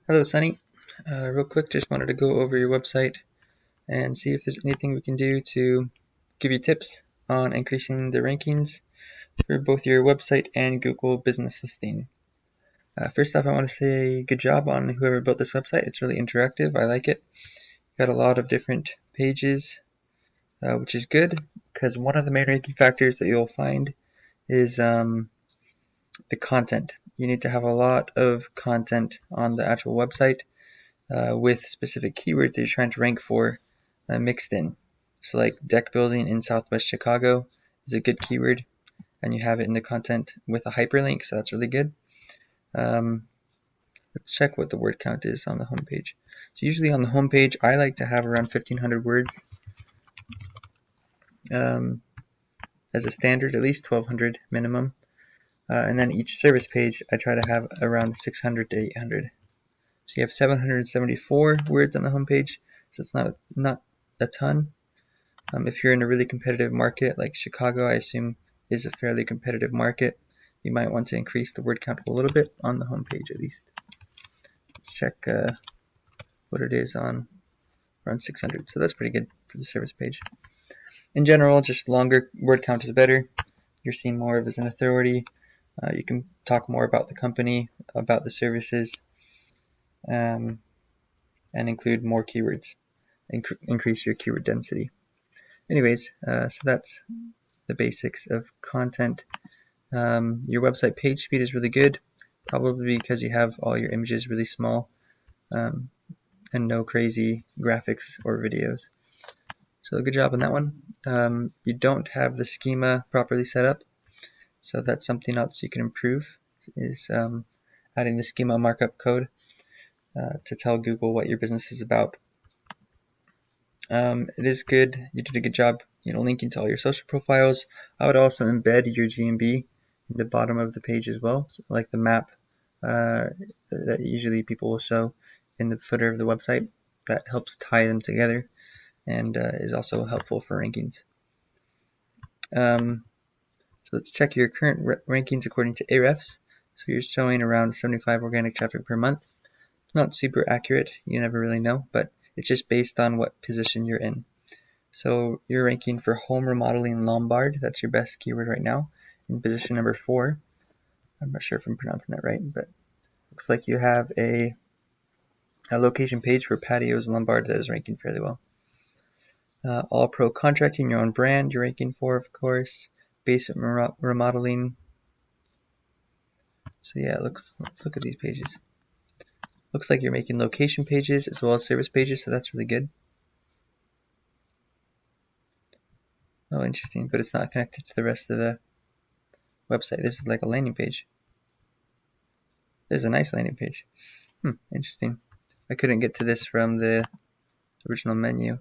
Hello, Sunny. Real quick, just wanted to go over your website and see if there's anything we can do to give you tips on increasing the rankings for both your website and Google business listing. First off, I want to say good job on whoever built this website. It's really interactive. I like it. Got a lot of different pages, which is good because one of the main ranking factors that you'll find is the content. You need to have a lot of content on the actual website with specific keywords that you're trying to rank for mixed in. So like deck building in Southwest Chicago is a good keyword, and you have it in the content with a hyperlink, so that's really good. Let's check what the word count is on the homepage. So usually on the homepage, I like to have around 1,500 words as a standard, at least 1,200 minimum. And then each service page, I try to have around 600 to 800. So you have 774 words on the homepage, so it's not a ton. If you're in a really competitive market like Chicago, I assume is a fairly competitive market, you might want to increase the word count a little bit on the homepage at least. Let's check what it is on around 600. So that's pretty good for the service page. In general, just longer word count is better. You're seen more of as an authority. You can talk more about the company, about the services, and include more keywords. Increase your keyword density. Anyways, so that's the basics of content. Your website page speed is really good, probably because you have all your images really small and no crazy graphics or videos. So good job on that one. You don't have the schema properly set up, so that's something else you can improve, is adding the schema markup code to tell Google what your business is about. It is good. You did a good job, linking to all your social profiles. I would also embed your Gmb in the bottom of the page as well, so like the map that usually people will show in the footer of the website. That helps tie them together and is also helpful for rankings. So let's check your current rankings according to Ahrefs. So you're showing around 75 organic traffic per month. It's not super accurate. You never really know, but it's just based on what position you're in. So you're ranking for home remodeling Lombard. That's your best keyword right now in position number 4. I'm not sure if I'm pronouncing that right, but looks like you have a location page for patios Lombard that is ranking fairly well. All pro contracting, your own brand, you're ranking for, of course. Basic remodeling. So yeah, let's look at these pages. Looks like you're making location pages as well as service pages, so that's really good. Oh, interesting, but it's not connected to the rest of the website. This is like a landing page. This is a nice landing page. Interesting. I couldn't get to this from the original menu.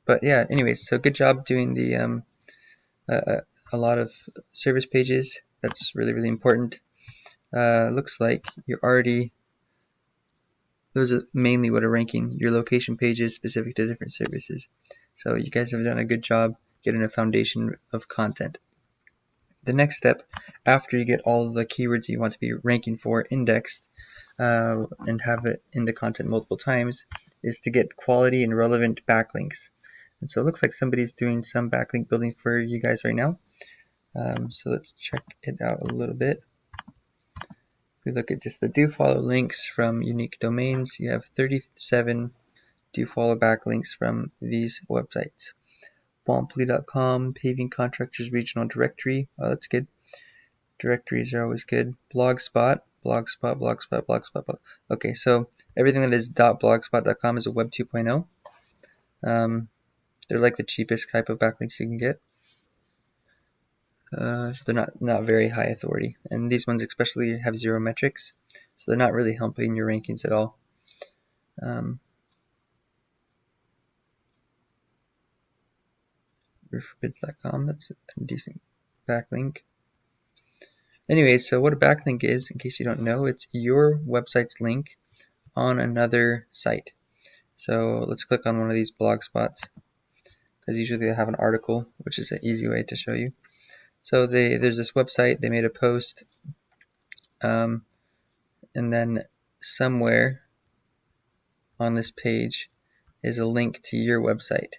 But yeah, anyways, so good job doing the a lot of service pages. That's really, really important. Looks like you're already, those are mainly what are ranking, your location pages specific to different services. So you guys have done a good job getting a foundation of content. The next step, after you get all the keywords you want to be ranking for indexed and have it in the content multiple times, is to get quality and relevant backlinks. And so it looks like somebody's doing some backlink building for you guys right now. So let's check it out a little bit. We look at just the do follow links from unique domains. You have 37 do follow backlinks from these websites. Womply.com, Paving Contractors Regional Directory. Oh, that's good. Directories are always good. Blogspot. Okay, so everything that is .blogspot.com is a Web 2.0. They're like the cheapest type of backlinks you can get. So they're not very high authority, and these ones especially have 0 metrics, so they're not really helping your rankings at all. Roofbids.com, that's a decent backlink. Anyways, so what a backlink is, in case you don't know, it's your website's link on another site. So let's click on one of these blog spots, because usually they have an article, which is an easy way to show you. So there's this website, they made a post and then somewhere on this page is a link to your website.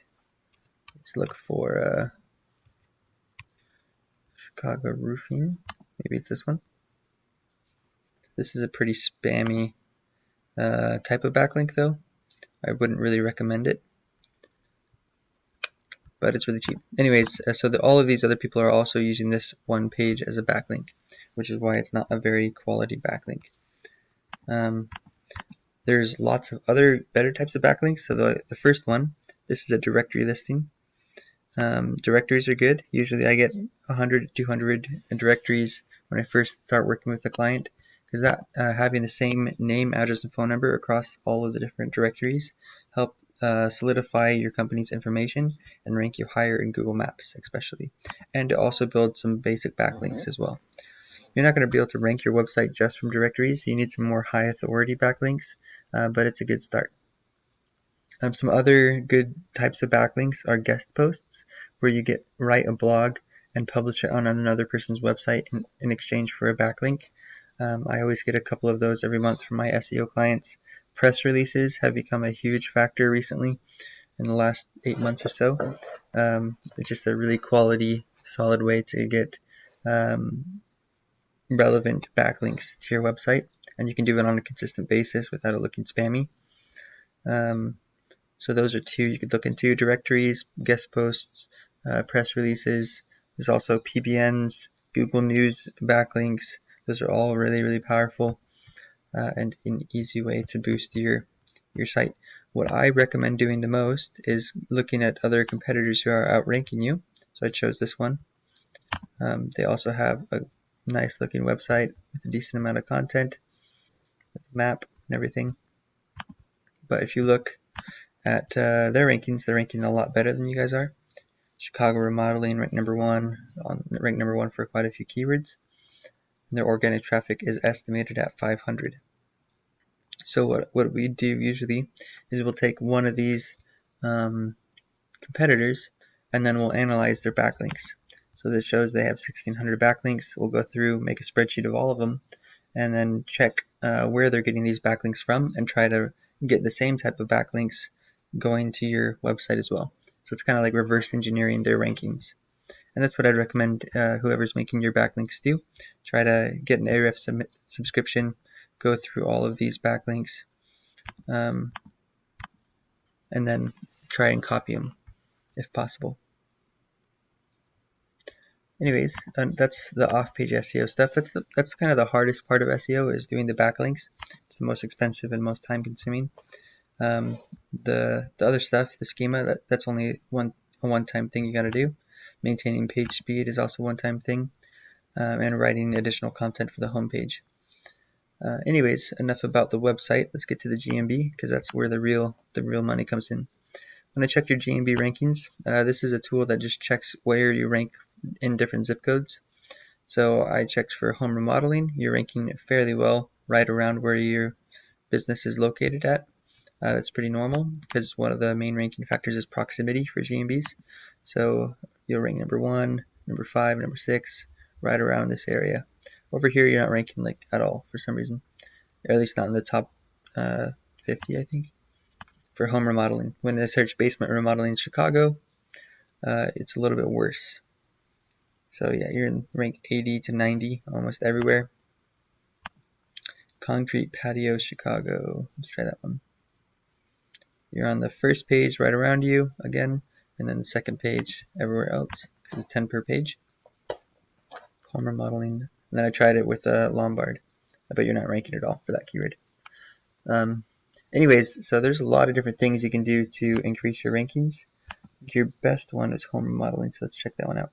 Let's look for Chicago Roofing. Maybe it's this one. This is a pretty spammy type of backlink though. I wouldn't really recommend it, but it's really cheap. Anyways, so all of these other people are also using this one page as a backlink, which is why it's not a very quality backlink. There's lots of other better types of backlinks. So the first one, this is a directory listing. Directories are good. Usually I get 100 to 200 directories when I first start working with a client, because that having the same name, address, and phone number across all of the different directories help solidify your company's information and rank you higher in Google Maps especially, and to also build some basic backlinks as well. You're not going to be able to rank your website just from directories. You need some more high authority backlinks, but it's a good start. Some other good types of backlinks are guest posts, where you write a blog and publish it on another person's website in exchange for a backlink. I always get a couple of those every month from my SEO clients. Press releases have become a huge factor recently in the last 8 months or so. It's just a really quality, solid way to get relevant backlinks to your website, and you can do it on a consistent basis without it looking spammy. So those are two you could look into: directories, guest posts, press releases. There's also PBNs, Google News backlinks. Those are all really, really powerful and an easy way to boost your site. What I recommend doing the most is looking at other competitors who are outranking you. So I chose this one. They also have a nice looking website with a decent amount of content, with a map and everything. But if you look at their rankings, they're ranking a lot better than you guys are. Chicago Remodeling ranked number one for quite a few keywords. And their organic traffic is estimated at 500. So what we do usually is we'll take one of these competitors and then we'll analyze their backlinks. So this shows they have 1,600 backlinks. We'll go through, make a spreadsheet of all of them, and then check where they're getting these backlinks from and try to get the same type of backlinks going to your website as well. So it's kind of like reverse engineering their rankings. And that's what I'd recommend whoever's making your backlinks do. Try to get an Ahrefs subscription, go through all of these backlinks, and then try and copy them if possible. Anyways, that's the off-page SEO stuff. That's kind of the hardest part of SEO, is doing the backlinks. It's the most expensive and most time-consuming. The other stuff, the schema, that's only a one-time thing you got to do. Maintaining page speed is also a one-time thing, and writing additional content for the homepage. Anyways, enough about the website. Let's get to the Gmb, because that's where the real money comes in. When I check your Gmb rankings, this is a tool that just checks where you rank in different zip codes. So I checked for home remodeling. You're ranking fairly well, right around where your business is located at. That's pretty normal, because one of the main ranking factors is proximity for Gmbs. So you'll rank number 1, number 5, number 6, right around this area. Over here, you're not ranking like at all for some reason, or at least not in the top 50, I think, for home remodeling. When I search basement remodeling in Chicago, it's a little bit worse. So yeah, you're in rank 80 to 90 almost everywhere. Concrete patio Chicago. Let's try that one. You're on the first page right around you again, and then the second page everywhere else, because it's 10 per page. Home remodeling. And then I tried it with a Lombard. I bet you're not ranking at all for that keyword. Anyways, so there's a lot of different things you can do to increase your rankings. Your best one is home remodeling, so let's check that one out.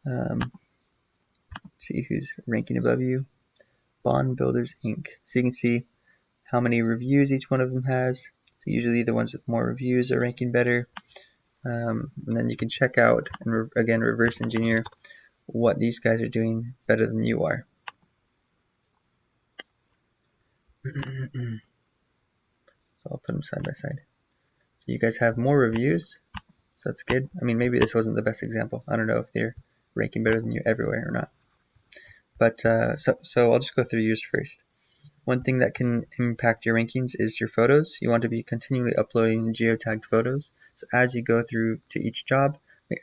Let's see who's ranking above you. Bond Builders Inc. So you can see how many reviews each one of them has. So usually the ones with more reviews are ranking better. And then you can check out and again reverse engineer what these guys are doing better than you are. So I'll put them side by side. So you guys have more reviews, so that's good. I mean, maybe this wasn't the best example. I don't know if they're ranking better than you everywhere or not. But so I'll just go through yours first. One thing that can impact your rankings is your photos. You want to be continually uploading geotagged photos. So as you go through to each job,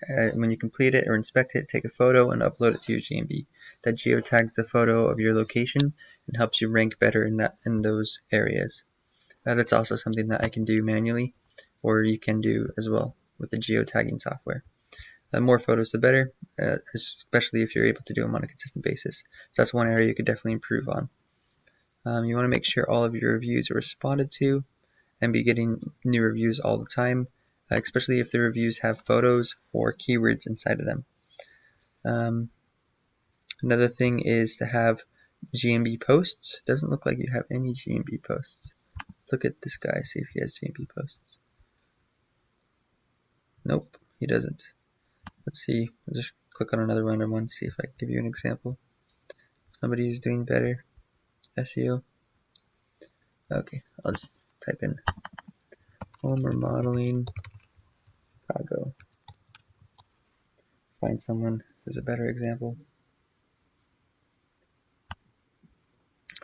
when you complete it or inspect it, take a photo and upload it to your Gmb. That geotags the photo of your location and helps you rank better in those areas. That's also something that I can do manually, or you can do as well with the geotagging software. The more photos, the better, especially if you're able to do them on a consistent basis. So that's one area you could definitely improve on. You want to make sure all of your reviews are responded to and be getting new reviews all the time, especially if the reviews have photos or keywords inside of them. Another thing is to have Gmb Posts. Doesn't look like you have any Gmb Posts. Let's look at this guy, see if he has Gmb Posts. Nope, he doesn't. Let's see. I'll just click on another random one, see if I can give you an example. Somebody who's doing better SEO. Okay, I'll just type in home remodeling Chicago. Find someone who's a better example.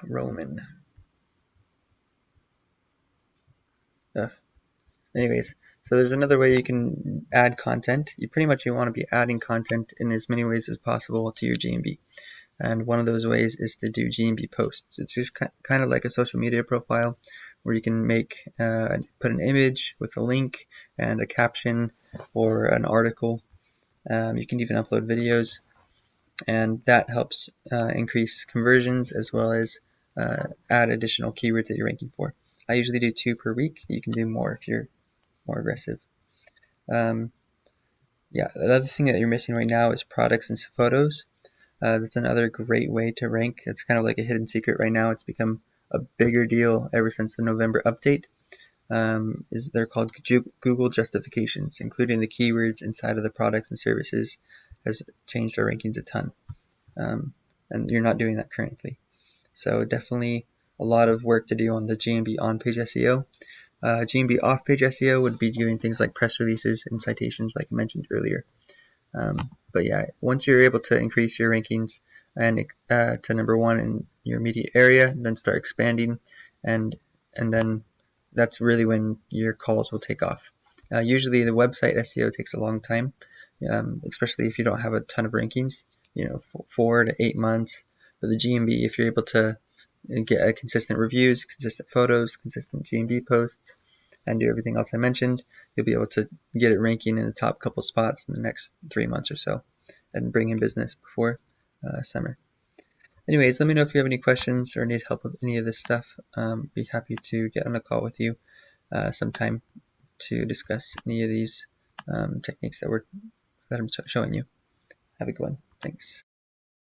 Roman. Anyways, so there's another way you can add content. You want to be adding content in as many ways as possible to your Gmb. And one of those ways is to do Gmb Posts. It's just kind of like a social media profile where you can put an image with a link and a caption or an article. You can even upload videos, and that helps increase conversions as well as add additional keywords that you're ranking for. I usually do 2 per week. You can do more if you're more aggressive. Yeah, the other thing that you're missing right now is products and photos. That's another great way to rank. It's kind of like a hidden secret right now. It's become a bigger deal ever since the November update. They're called Google justifications, including the keywords inside of the products and services has changed our rankings a ton. And you're not doing that currently. So definitely a lot of work to do on the Gmb on-page SEO. Gmb off-page SEO would be doing things like press releases and citations like I mentioned earlier. But yeah, once you're able to increase your rankings and to number 1 in your immediate area, then start expanding, and then that's really when your calls will take off. Usually the website SEO takes a long time, especially if you don't have a ton of rankings, 4 to 8 months. But the Gmb, if you're able to get consistent reviews, consistent photos, consistent Gmb posts, and do everything else I mentioned, you'll be able to get it ranking in the top couple spots in the next 3 months or so and bring in business before summer. Anyways, let me know if you have any questions or need help with any of this stuff. Be happy to get on a call with you sometime to discuss any of these techniques that I'm showing you. Have a good one. Thanks.